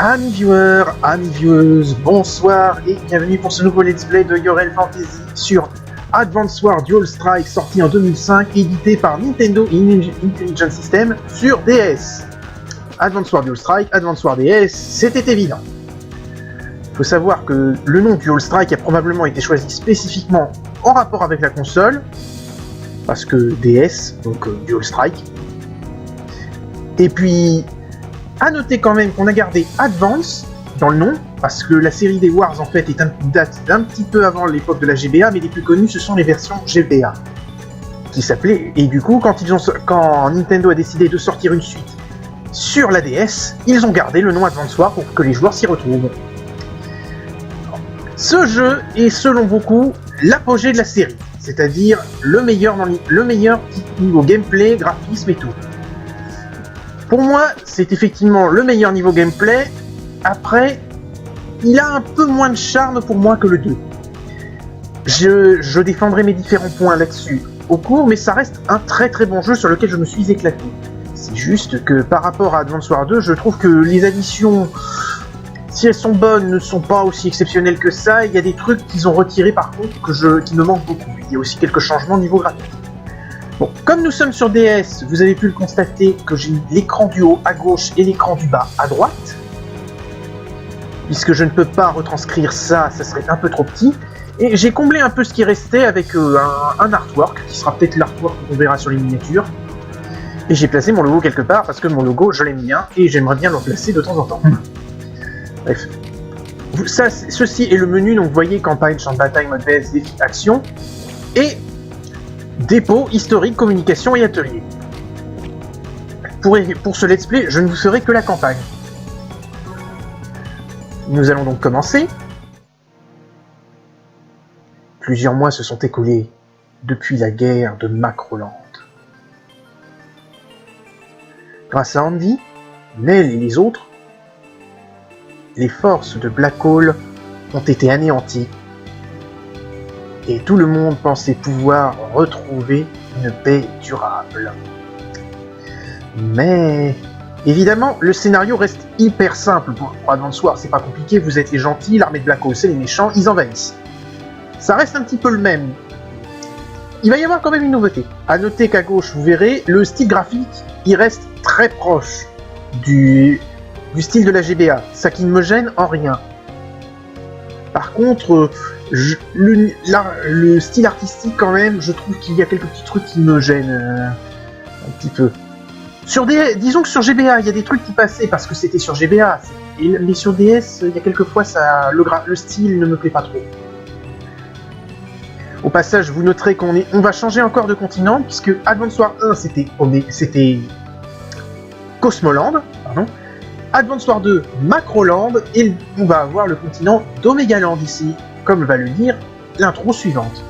Amis viewers, amis vieweuses, bonsoir et bienvenue pour ce nouveau let's play de Yorel Fantasy sur Advance Wars Dual Strike sorti en 2005, édité par Nintendo Intelligent System sur DS. Advance Wars Dual Strike, Advance Wars DS, c'était évident. Il faut savoir que le nom Dual Strike a probablement été choisi spécifiquement en rapport avec la console, parce que DS, donc Dual Strike. Et puis, à noter quand même qu'on a gardé Advance dans le nom, parce que la série des Wars en fait date d'un petit peu avant l'époque de la GBA, mais les plus connues ce sont les versions GBA, qui s'appelaient, et du coup quand Nintendo a décidé de sortir une suite sur la DS, ils ont gardé le nom Advance Wars pour que les joueurs s'y retrouvent. Ce jeu est selon beaucoup l'apogée de la série, c'est-à-dire le meilleur niveau gameplay, graphisme et tout. Pour moi, c'est effectivement le meilleur niveau gameplay. Après, il a un peu moins de charme pour moi que le 2. Je défendrai mes différents points là-dessus au cours, mais ça reste un très très bon jeu sur lequel je me suis éclaté. C'est juste que par rapport à Advance Wars 2, je trouve que les additions, si elles sont bonnes, ne sont pas aussi exceptionnelles que ça. Il y a des trucs qu'ils ont retirés par contre qui me manquent beaucoup. Il y a aussi quelques changements au niveau graphique. Bon, comme nous sommes sur DS, vous avez pu le constater que j'ai mis l'écran du haut à gauche et l'écran du bas à droite. Puisque je ne peux pas retranscrire ça, ça serait un peu trop petit. Et j'ai comblé un peu ce qui restait avec un artwork, qui sera peut-être l'artwork qu'on verra sur les miniatures. Et j'ai placé mon logo quelque part, parce que mon logo, je l'aime bien, et j'aimerais bien le placer de temps en temps. Bref. Ceci est le menu, donc vous voyez campagne, champ de bataille, mode VS, défi, action. Et dépôt, historique, communication et atelier. Pour ce let's play, je ne vous ferai que la campagne. Nous allons donc commencer. Plusieurs mois se sont écoulés depuis la guerre de Macroland. Grâce à Andy, Nell et les autres, les forces de Black Hole ont été anéanties et tout le monde pensait pouvoir retrouver une paix durable. Mais évidemment, le scénario reste hyper simple pour Advance Wars, c'est pas compliqué, vous êtes les gentils, l'armée de Black Hole c'est les méchants, ils envahissent. Ça reste un petit peu le même. Il va y avoir quand même une nouveauté. A noter qu'à gauche, vous verrez, le style graphique, il reste très proche du style de la GBA, ça qui ne me gêne en rien. Par contre, le style artistique quand même, je trouve qu'il y a quelques petits trucs qui me gênent un petit peu. Disons que sur GBA, il y a des trucs qui passaient parce que c'était sur GBA, mais sur DS, il y a quelques fois le style ne me plaît pas trop. Au passage, vous noterez on va changer encore de continent, puisque Advance Wars 1 c'était Cosmoland, pardon. Advance Wars 2, Macroland, et on va avoir le continent d'Omegaland ici, comme va le dire l'intro suivante.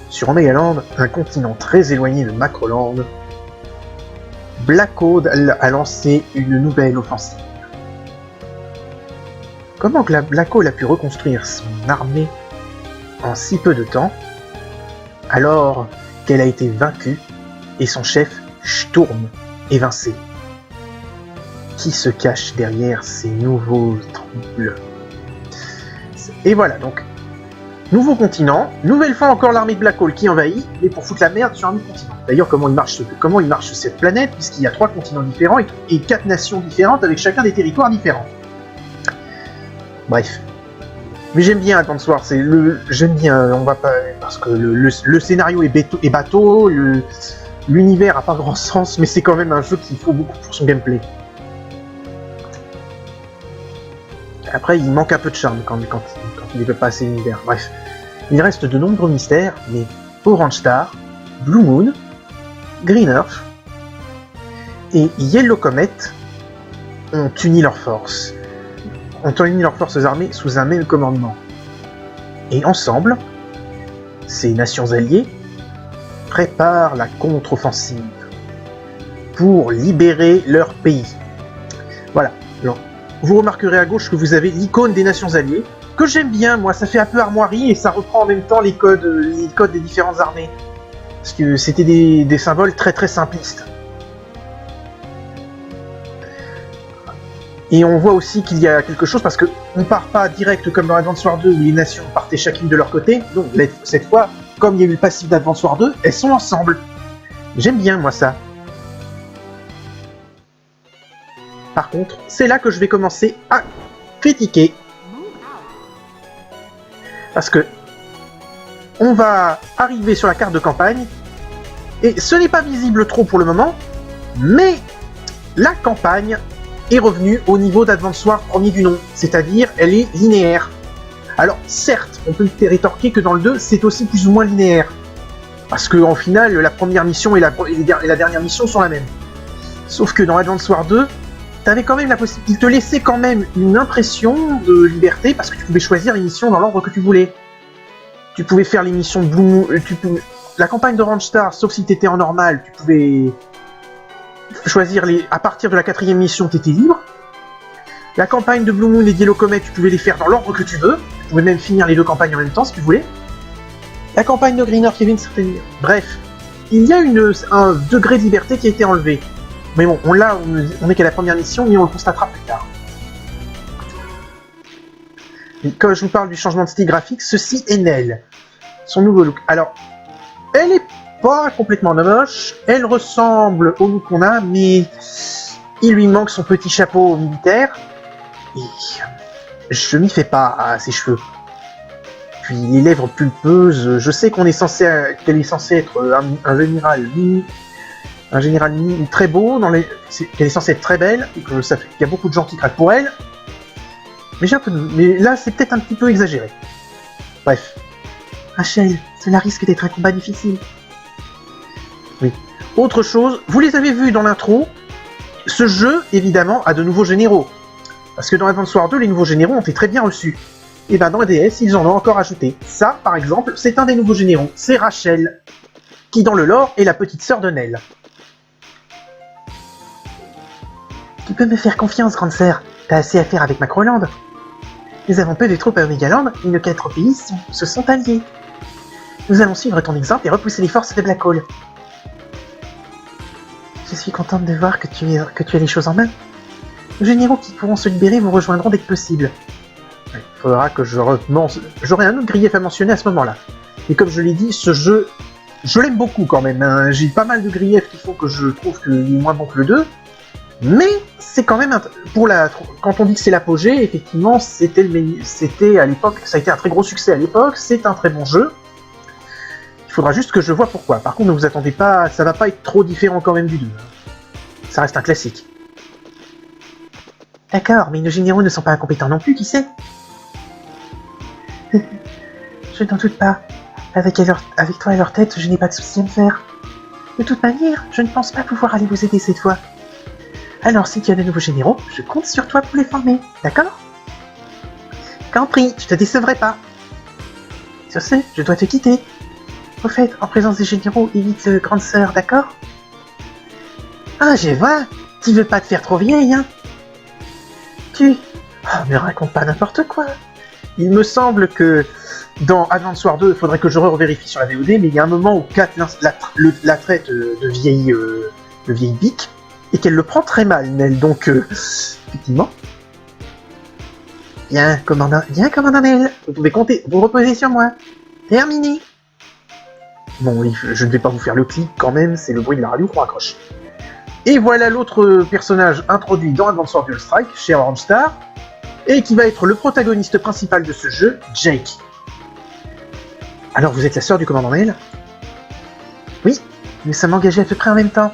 Sur Omegaland, un continent très éloigné de Macroland, Black Hole a lancé une nouvelle offensive. Comment que la Black Hole a pu reconstruire son armée en si peu de temps, alors qu'elle a été vaincue et son chef Sturm évincé? Qui se cache derrière ces nouveaux troubles? Et voilà, donc, nouveau continent, nouvelle fois encore l'armée de Black Hole qui envahit, mais pour foutre la merde sur un autre continent. D'ailleurs, comment il marche cette planète, puisqu'il y a 3 continents différents et 4 nations différentes avec chacun des territoires différents. Bref. Mais j'aime bien Advance Wars, j'aime bien, on va pas, parce que le scénario est bateau, l'univers a pas grand sens, mais c'est quand même un jeu qu'il faut beaucoup pour son gameplay. Après, il manque un peu de charme quand il ne veut pas assez l'univers. Bref, il reste de nombreux mystères, mais Orange Star, Blue Moon, Green Earth et Yellow Comet ont uni leurs forces armées sous un même commandement. Et ensemble, ces nations alliées préparent la contre-offensive pour libérer leur pays. Voilà. Alors, vous remarquerez à gauche que vous avez l'icône des nations alliées, que j'aime bien, moi, ça fait un peu armoirie et ça reprend en même temps les codes des différentes armées. Parce que c'était des symboles très très simplistes. Et on voit aussi qu'il y a quelque chose, parce qu'on part pas direct comme dans Advance Wars 2 où les nations partaient chacune de leur côté. Donc cette fois, comme il y a eu le passif d'Advance Wars 2, elles sont ensemble. J'aime bien moi ça. Par contre, c'est là que je vais commencer à critiquer. Parce que on va arriver sur la carte de campagne, et ce n'est pas visible trop pour le moment, mais la campagne est revenue au niveau d'Advance Wars premier du nom, c'est-à-dire elle est linéaire. Alors certes, on peut rétorquer que dans le 2, c'est aussi plus ou moins linéaire, parce qu'en final, la première mission et la dernière mission sont la même. Sauf que dans Advance Wars 2, t'avais quand même la possibilité, il te laissait quand même une impression de liberté, parce que tu pouvais choisir les missions dans l'ordre que tu voulais. Tu pouvais faire les missions de Blue Moon, la campagne d'Orange Star, sauf si t'étais en normal, tu pouvais choisir à partir de la 4ème mission, t'étais libre. La campagne de Blue Moon et Yellow Comet, tu pouvais les faire dans l'ordre que tu veux. Tu pouvais même finir les deux campagnes en même temps si tu voulais. La campagne de Green Earth, il y avait une certaine... Bref, il y a un degré de liberté qui a été enlevé. Mais bon, on est qu'à la première mission, mais on le constatera plus tard. Et quand je vous parle du changement de style graphique, ceci est Nell. Son nouveau look. Alors, elle est pas complètement moche, elle ressemble au look qu'on a, mais il lui manque son petit chapeau militaire, et je m'y fais pas à ses cheveux. Puis les lèvres pulpeuses, je sais qu'elle est censée être un général très beau, qu'elle est censée être très belle, et qu'il y a beaucoup de gens qui craquent pour elle, mais là c'est peut-être un petit peu exagéré. Bref. Rachel, cela risque d'être un combat difficile. Oui. Autre chose, vous les avez vus dans l'intro, ce jeu, évidemment, a de nouveaux généraux. Parce que dans Advance Wars 2, les nouveaux généraux ont été très bien reçus. Et ben dans DS, ils en ont encore ajouté. Ça, par exemple, c'est un des nouveaux généraux. C'est Rachel, qui dans le lore est la petite sœur de Nell. Tu peux me faire confiance, grande sœur. T'as assez à faire avec Macroland. Nous avons peu de troupes à Omegaland, et nos 4 pays se sont alliés. Nous allons suivre ton exemple et repousser les forces de Black Hole. Je suis contente de voir que tu as les choses en main. Les généraux qui pourront se libérer vous rejoindront dès que possible. Il faudra que j'aurai un autre grief à mentionner à ce moment-là. Et comme je l'ai dit, ce jeu, je l'aime beaucoup quand même. Hein. J'ai pas mal de griefs qui font que je trouve qu'il est moins bon que le 2. Mais c'est quand même quand on dit que c'est l'apogée, effectivement, c'était à l'époque, ça a été un très gros succès à l'époque. C'est un très bon jeu. Il faudra juste que je vois pourquoi. Par contre, ne vous attendez pas, ça va pas être trop différent quand même du 2. Ça reste un classique. D'accord, mais nos généraux ne sont pas incompétents non plus, qui sait? Je n'en doute pas. Avec toi à leur tête, je n'ai pas de souci à me faire. De toute manière, je ne pense pas pouvoir aller vous aider cette fois. Alors, si tu as de nouveaux généraux, je compte sur toi pour les former, d'accord? Compris, je te décevrai pas. Sur ce, je dois te quitter. Au fait, en présence des généraux, évite grande sœur, d'accord? Ah, je vois. Tu veux pas te faire trop vieille, hein? Oh, me raconte pas n'importe quoi. Il me semble que dans Advance Wars 2, il faudrait que je revérifie sur la VOD, mais il y a un moment où Kat la traite de vieille bique, et qu'elle le prend très mal, Nell, donc effectivement. Bien, commandant Nell, vous pouvez compter, vous reposez sur moi. Terminé. Bon, oui, je ne vais pas vous faire le clic quand même, c'est le bruit de la radio qu'on raccroche. Et voilà l'autre personnage introduit dans Advance Wars Dual Strike, chez Orange Star, et qui va être le protagoniste principal de ce jeu, Jake. Alors, vous êtes la sœur du commandant Nell? Oui, nous sommes engagés à peu près en même temps.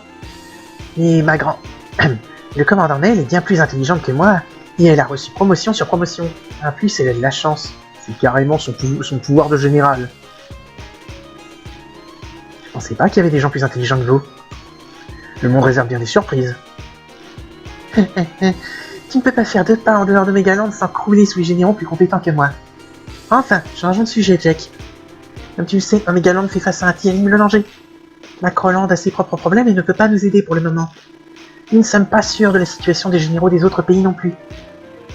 Et le commandant Nell est bien plus intelligente que moi, et elle a reçu promotion sur promotion. En plus, elle a de la chance. C'est carrément son pouvoir de général. Je pensais pas qu'il y avait des gens plus intelligents que vous. Le monde réserve bien des surprises. Tu ne peux pas faire 2 pas en dehors de Megaland sans crouler sous les généraux plus compétents que moi. Enfin, changeons de sujet, Jack. Comme tu le sais, Megaland fait face à un terrible danger. Macroland a ses propres problèmes et ne peut pas nous aider pour le moment. Nous ne sommes pas sûrs de la situation des généraux des autres pays non plus.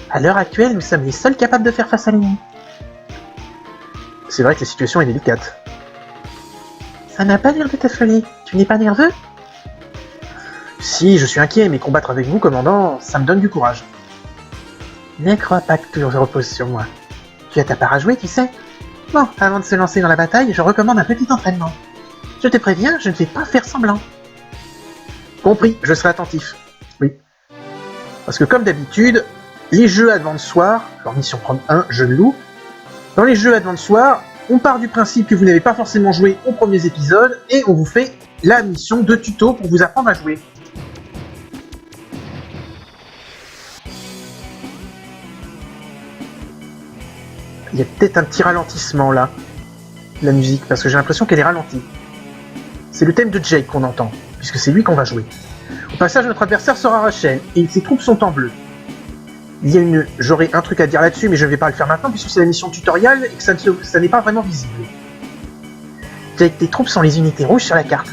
À l'heure actuelle, nous sommes les seuls capables de faire face à l'ennemi. C'est vrai que la situation est délicate. Ça n'a pas l'air de t'affoler. Tu n'es pas nerveux? Si, je suis inquiet, mais combattre avec vous, commandant, ça me donne du courage. Ne crois pas que tout repose sur moi. Tu as ta part à jouer, tu sais. Bon, avant de se lancer dans la bataille, je recommande un petit entraînement. Je te préviens, je ne vais pas faire semblant. Compris, je serai attentif. Oui. Parce que comme d'habitude, les jeux Advance War, alors mission prendre 1, je le loue. Dans les jeux Advance War, on part du principe que vous n'avez pas forcément joué aux premiers épisodes et on vous fait la mission de tuto pour vous apprendre à jouer. Il y a peut-être un petit ralentissement là, la musique, parce que j'ai l'impression qu'elle est ralentie. C'est le thème de Jake qu'on entend, puisque c'est lui qu'on va jouer. Au passage, notre adversaire sera Rachel, et ses troupes sont en bleu. J'aurais un truc à dire là-dessus, mais je ne vais pas le faire maintenant, puisque c'est la mission tutoriel, et que ça n'est pas vraiment visible. Jake, tes troupes sont les unités rouges sur la carte.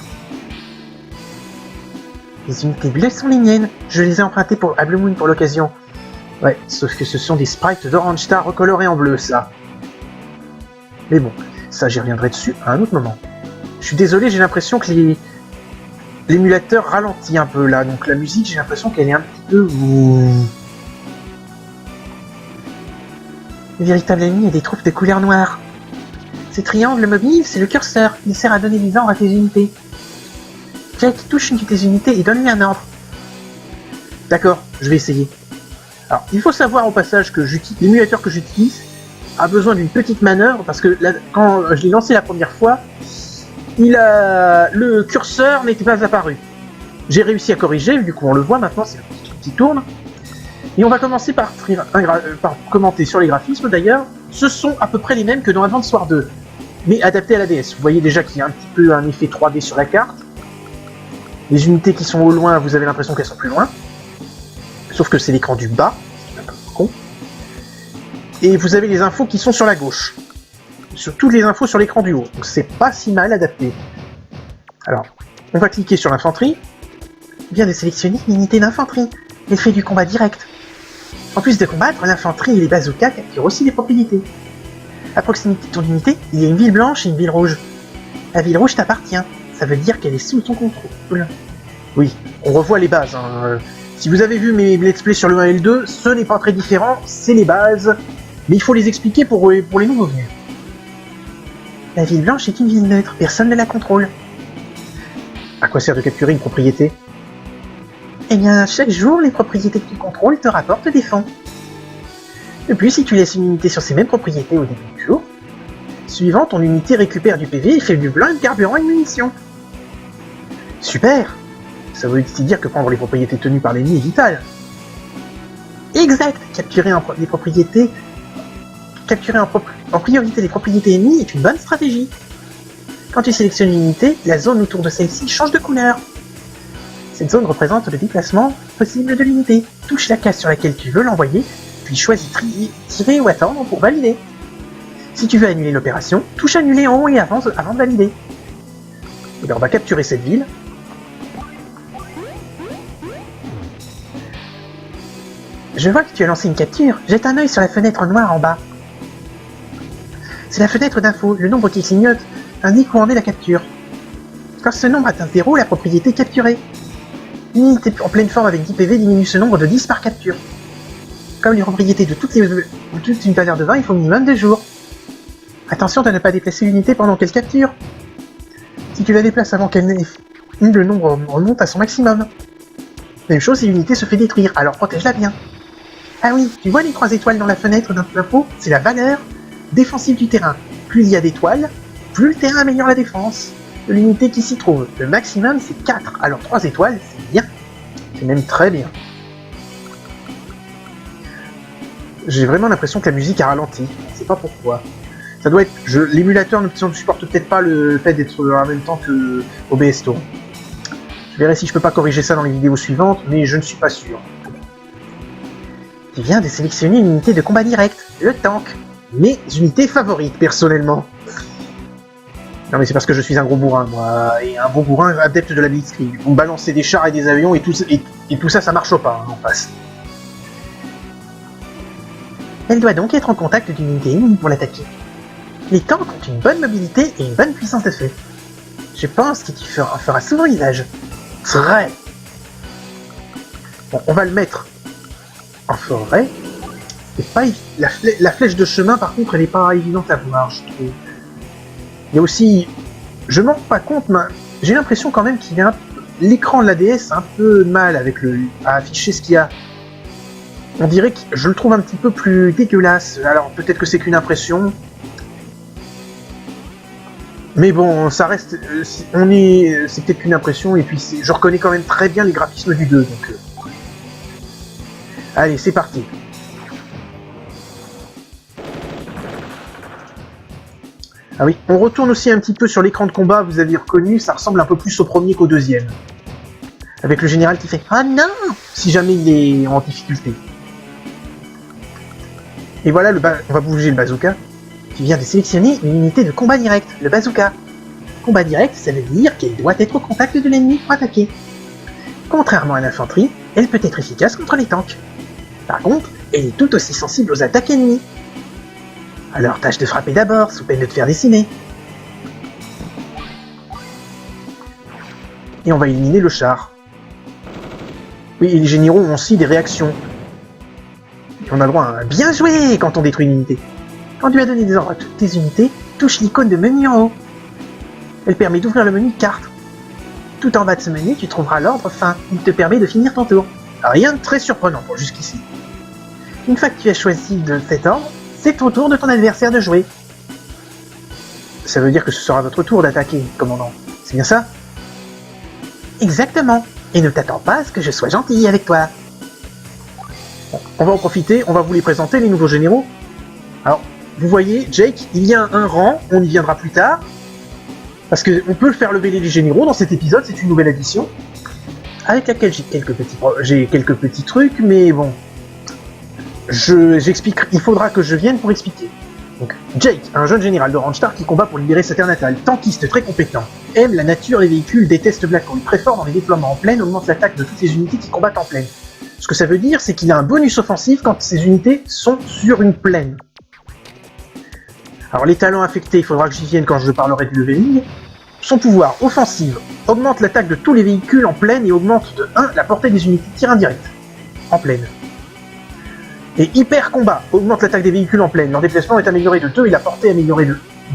Les unités bleues sont les miennes. Je les ai empruntées à Blue Moon pour l'occasion. Ouais, sauf que ce sont des sprites d'Orange Star recolorés en bleu, ça. Mais bon, ça j'y reviendrai dessus à un autre moment. Je suis désolé, j'ai l'impression que l'émulateur ralentit un peu là, donc la musique j'ai l'impression qu'elle est un petit peu... Le véritable ennemi est des troupes de couleur noire. Ce triangle mobile, c'est le curseur, il sert à donner du vent à tes unités. Jake, touche une de tes unités et donne-lui un ordre. D'accord, je vais essayer. Alors, il faut savoir au passage que l'émulateur que j'utilise a besoin d'une petite manœuvre, parce que quand je l'ai lancé la première fois, le curseur n'était pas apparu. J'ai réussi à corriger, du coup on le voit maintenant, c'est le petit truc qui tourne. Et on va commencer par commenter sur les graphismes d'ailleurs. Ce sont à peu près les mêmes que dans Advance War 2, mais adaptés à la DS. Vous voyez déjà qu'il y a un petit peu un effet 3D sur la carte. Les unités qui sont au loin, vous avez l'impression qu'elles sont plus loin. Sauf que c'est l'écran du bas, c'est un peu con. Et vous avez les infos qui sont sur la gauche. Surtout les infos sur l'écran du haut. Donc c'est pas si mal adapté. Alors, on va cliquer sur l'infanterie. Bien de sélectionner une unité d'infanterie. Elle fait du combat direct. En plus de combattre, l'infanterie et les bazookas capturent aussi des propriétés. À proximité de ton unité, il y a une ville blanche et une ville rouge. La ville rouge t'appartient. Ça veut dire qu'elle est sous ton contrôle. Oui, on revoit les bases. Si vous avez vu mes let's play sur le 1 et le 2, ce n'est pas très différent, c'est les bases. Mais il faut les expliquer pour les nouveaux venus. La ville blanche est une ville neutre, personne ne la contrôle. À quoi sert de capturer une propriété ? Eh bien, chaque jour, les propriétés que tu contrôles te rapportent des fonds. De plus, si tu laisses une unité sur ces mêmes propriétés au début du jour, suivant, ton unité récupère du PV et fait du blanc, de carburant et de munitions. Super! Ça veut dire que prendre les propriétés tenues par l'ennemi est vital. Exact! Capturer en priorité les propriétés ennemies est une bonne stratégie. Quand tu sélectionnes une unité, la zone autour de celle-ci change de couleur. Cette zone représente le déplacement possible de l'unité. Touche la case sur laquelle tu veux l'envoyer, puis choisis tirer ou attendre pour valider. Si tu veux annuler l'opération, touche annuler en haut et avant de valider. Et bien on va capturer cette ville. Je vois que tu as lancé une capture. Jette un œil sur la fenêtre noire en bas. C'est la fenêtre d'info. Le nombre qui clignote indique où en est la capture. Quand ce nombre atteint 0, la propriété est capturée. Une unité en pleine forme avec 10 PV diminue ce nombre de 10 par capture. Comme les propriétés de toute une valeur de 20, il faut minimum 2 jours. Attention de ne pas déplacer l'unité pendant qu'elle capture. Si tu la déplaces avant qu'elle n'ait fini, le nombre remonte à son maximum. Même chose si l'unité se fait détruire, alors protège-la bien. Ah oui, tu vois les 3 étoiles dans la fenêtre d'info ? C'est la valeur défensive du terrain. Plus il y a d'étoiles, plus le terrain améliore la défense de l'unité qui s'y trouve. Le maximum c'est 4, alors 3 étoiles c'est bien. C'est même très bien. J'ai vraiment l'impression que la musique a ralenti, je sais pas pourquoi. Ça doit être... L'émulateur ne supporte peut-être pas le fait d'être en même temps que OBS Tour. Je verrai si je peux pas corriger ça dans les vidéos suivantes, mais je ne suis pas sûr. Tu viens de sélectionner une unité de combat direct, le tank. Mes unités favorites, personnellement. Non mais c'est parce que je suis un gros bourrin, moi, et un gros bourrin adepte de la Blitzkrieg. Vous me balancez des chars et des avions, et tout ça, ça marche pas, en face. Elle doit donc être en contact d'une unité ennemie pour l'attaquer. Les tanks ont une bonne mobilité et une bonne puissance de feu. Je pense que tu feras souvent usage. C'est vrai. Bon, on va le mettre en forêt. c'est pas la flèche de chemin, par contre, elle est pas évidente à voir, je trouve. Il y a aussi... Je m'en rends pas compte, mais j'ai l'impression quand même qu'il y a l'écran de la DS un peu mal avec à afficher ce qu'il y a. On dirait que je le trouve un petit peu plus dégueulasse. Alors peut-être que c'est qu'une impression. Mais bon, ça reste... c'est peut-être qu'une impression, et puis je reconnais quand même très bien les graphismes du 2. Donc, allez, c'est parti. Ah oui, on retourne aussi un petit peu sur l'écran de combat, vous avez reconnu, ça ressemble un peu plus au premier qu'au deuxième. Avec le général qui fait « Ah non !» si jamais il est en difficulté. Et voilà, on va bouger le bazooka, qui vient de sélectionner une unité de combat direct, le bazooka. Combat direct, ça veut dire qu'elle doit être au contact de l'ennemi pour attaquer. Contrairement à l'infanterie, elle peut être efficace contre les tanks. Par contre, elle est tout aussi sensible aux attaques ennemies. Alors tâche de frapper d'abord, sous peine de te faire décimer. Et on va éliminer le char. Oui, et les généraux ont aussi des réactions. Et on a le droit à un bien joué quand on détruit une unité. Quand tu as donné des ordres à toutes tes unités, touche l'icône de menu en haut. Elle permet d'ouvrir le menu de carte. Tout en bas de ce menu, tu trouveras l'ordre fin. Il te permet de finir ton tour. Rien de très surprenant pour jusqu'ici. Une fois que tu as choisi de cet ordre, c'est au tour de ton adversaire de jouer. Ça veut dire que ce sera votre tour d'attaquer, commandant. C'est bien ça? Exactement. Et ne t'attends pas à ce que je sois gentil avec toi. Bon, on va en profiter, on va vous les présenter, les nouveaux généraux. Alors, vous voyez, Jake, il y a un rang, on y viendra plus tard. Parce qu'on peut faire lever les généraux dans cet épisode, c'est une nouvelle addition. Avec laquelle j'ai quelques petits trucs, mais bon... J'explique, il faudra que je vienne pour expliquer. Donc, Jake, un jeune général de Range Star qui combat pour libérer sa terre natale, tankiste très compétent, aime la nature, les véhicules, déteste Black Hole, très fort dans les déploiements en plaine, augmente l'attaque de toutes les unités qui combattent en plaine. Ce que ça veut dire, c'est qu'il a un bonus offensif quand ces unités sont sur une plaine. Alors les talents affectés, il faudra que j'y vienne quand je parlerai du leveling. Son pouvoir, offensive, augmente l'attaque de tous les véhicules en plaine et augmente de 1 la portée des unités de tir indirect, en plaine. Et hyper combat augmente l'attaque des véhicules en plaine. Leur déplacement est amélioré de 2 et la portée améliorée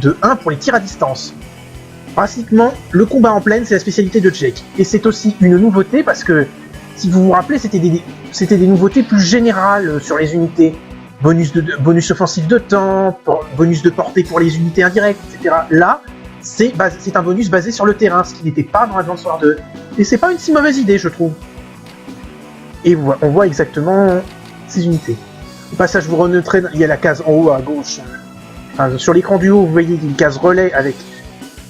de 1 pour les tirs à distance. Pratiquement, le combat en plaine, c'est la spécialité de Jake. Et c'est aussi une nouveauté parce que, si vous vous rappelez, c'était des nouveautés plus générales sur les unités. Bonus offensif de temps, bonus de portée pour les unités indirectes, etc. Là, c'est un bonus basé sur le terrain, ce qui n'était pas dans Advance War 2. Et c'est pas une si mauvaise idée, je trouve. Et on voit exactement ces unités. Au passage, vous renoterez, il y a la case en haut à gauche. Enfin, sur l'écran du haut, vous voyez une case relais avec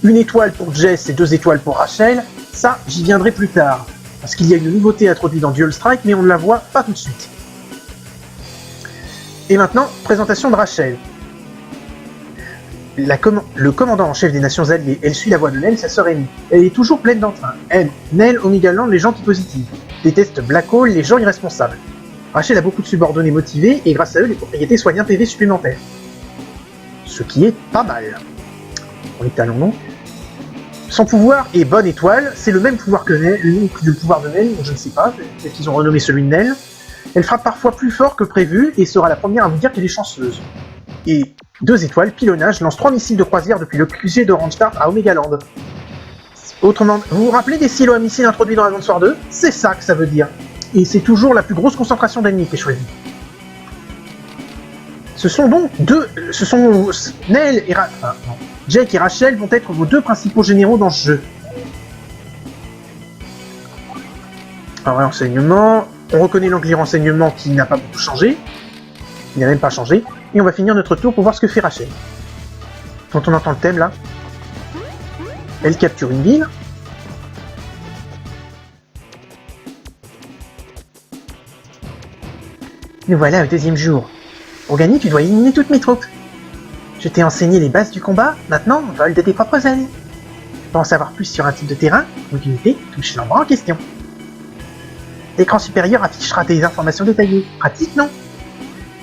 une étoile pour Jess et 2 étoiles pour Rachel. Ça, j'y viendrai plus tard. Parce qu'il y a une nouveauté introduite dans Dual Strike, mais on ne la voit pas tout de suite. Et maintenant, présentation de Rachel. Le commandant en chef des Nations Alliées, elle suit la voie de Nell, sa sœur Amy. Elle est toujours pleine d'entrain. Elle, Nell, Omega Land, les gens qui positivent. Déteste Black Hole, les gens irresponsables. Rachel a beaucoup de subordonnés motivés, et grâce à eux, les propriétés soignent un PV supplémentaire. Ce qui est pas mal. On étalons donc. Son pouvoir est bonne étoile, c'est le même pouvoir que Nell, le pouvoir de Nell, je ne sais pas, peut-être qu'ils ont renommé celui de Nell. Elle frappe parfois plus fort que prévu, et sera la première à vous dire qu'elle est chanceuse. Et 2 étoiles, pilonnage, lance 3 missiles de croisière depuis le QG de Range Star à Omega Land. Autrement, vous vous rappelez des silos à missiles introduits dans Advance War 2? C'est ça que ça veut dire. Et c'est toujours la plus grosse concentration d'ennemis qui est choisie. Ce sont donc Nell et Jake et Rachel vont être vos 2 principaux généraux dans ce jeu. Alors, renseignement, on reconnaît l'anglais renseignement qui n'a pas beaucoup changé. Il n'a même pas changé. Et on va finir notre tour pour voir ce que fait Rachel. Quand on entend le thème là, elle capture une ville. Nous voilà au 2e jour. Pour gagner, tu dois éliminer toutes mes troupes. Je t'ai enseigné les bases du combat, maintenant, vole de tes propres ailes. Pour en savoir plus sur un type de terrain ou d'unité, touche l'endroit en question. L'écran supérieur affichera des informations détaillées. Pratique, non?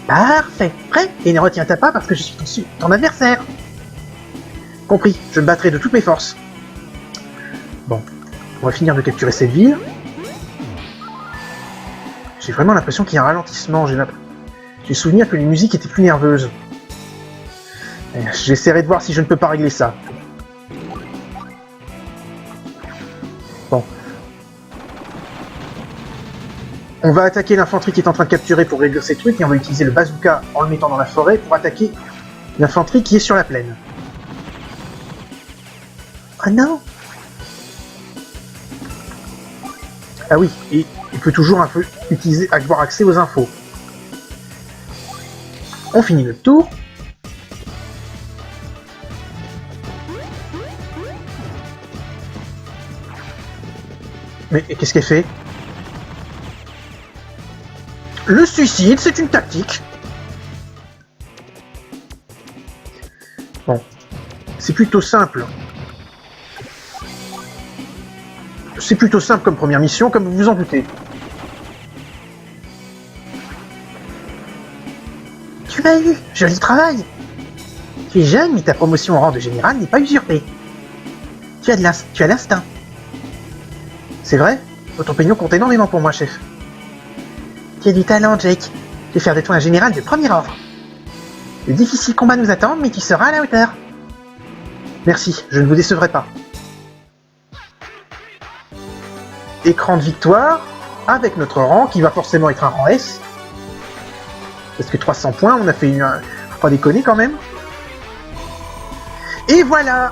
Parfait. Prêt? Et ne retiens-toi pas parce que je suis ton adversaire. Compris, je me battrai de toutes mes forces. Bon, on va finir de capturer cette ville. J'ai vraiment l'impression qu'il y a un ralentissement, j'ai J'ai souvenir que les musiques étaient plus nerveuses. J'essaierai de voir si je ne peux pas régler ça. Bon. On va attaquer l'infanterie qui est en train de capturer pour réduire ces trucs, et on va utiliser le bazooka en le mettant dans la forêt pour attaquer l'infanterie qui est sur la plaine. Ah non! Ah oui, et il peut toujours avoir accès aux infos. On finit notre tour. Mais qu'est-ce qu'elle fait? Le suicide, c'est une tactique. Bon. C'est plutôt simple. C'est plutôt simple comme première mission, comme vous vous en doutez. Tu m'as eu, joli travail. Tu es jeune, mais ta promotion au rang de général n'est pas usurpée. Tu as l'instinct. C'est vrai? Votre opinion compte énormément pour moi, chef. Tu as du talent, Jake. Je vais faire de toi un général de premier ordre. De difficiles combats nous attendent, mais tu seras à la hauteur. Merci, je ne vous décevrai pas. Écran de victoire, avec notre rang, qui va forcément être un rang S. Parce que 300 points, on a fait une... Faut pas déconner quand même. Et voilà!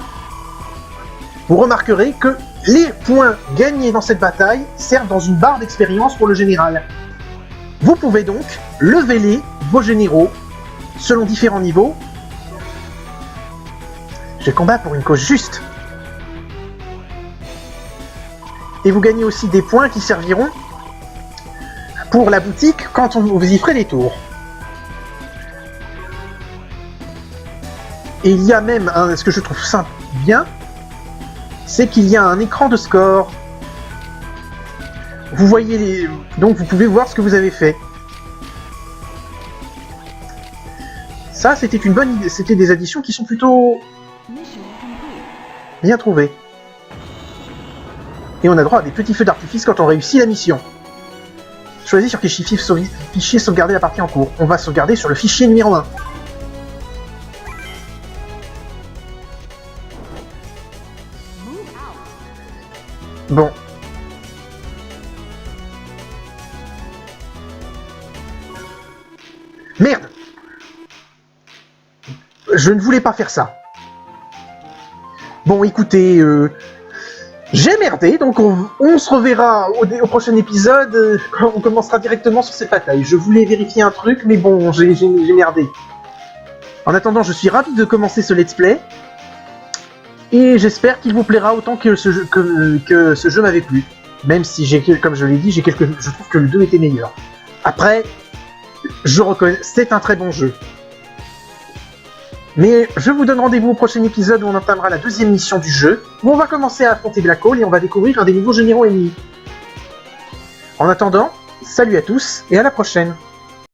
Vous remarquerez que les points gagnés dans cette bataille servent dans une barre d'expérience pour le général. Vous pouvez donc leveler vos généraux selon différents niveaux. Je combats pour une cause juste. Et vous gagnez aussi des points qui serviront pour la boutique quand vous y ferez les tours. Et il y a même, ce que je trouve simple bien, c'est qu'il y a un écran de score. Vous voyez donc vous pouvez voir ce que vous avez fait. Ça, c'était une bonne idée. C'était des additions qui sont plutôt bien trouvées. Et on a droit à des petits feux d'artifice quand on réussit la mission. Choisis sur quel fichier sauvegarder la partie en cours. On va sauvegarder sur le fichier numéro 1. Bon. Merde! Je ne voulais pas faire ça. Bon, écoutez, j'ai merdé, donc on se reverra au prochain épisode, quand on commencera directement sur cette bataille. Je voulais vérifier un truc, mais bon, j'ai merdé. En attendant, je suis ravi de commencer ce let's play, et j'espère qu'il vous plaira autant que ce jeu m'avait plu. Même si, comme je l'ai dit, je trouve que le 2 était meilleur. Après, je reconnais, c'est un très bon jeu. Mais je vous donne rendez-vous au prochain épisode où on entamera la deuxième mission du jeu, où on va commencer à affronter Black Hole et on va découvrir un des nouveaux généraux ennemis. En attendant, salut à tous et à la prochaine.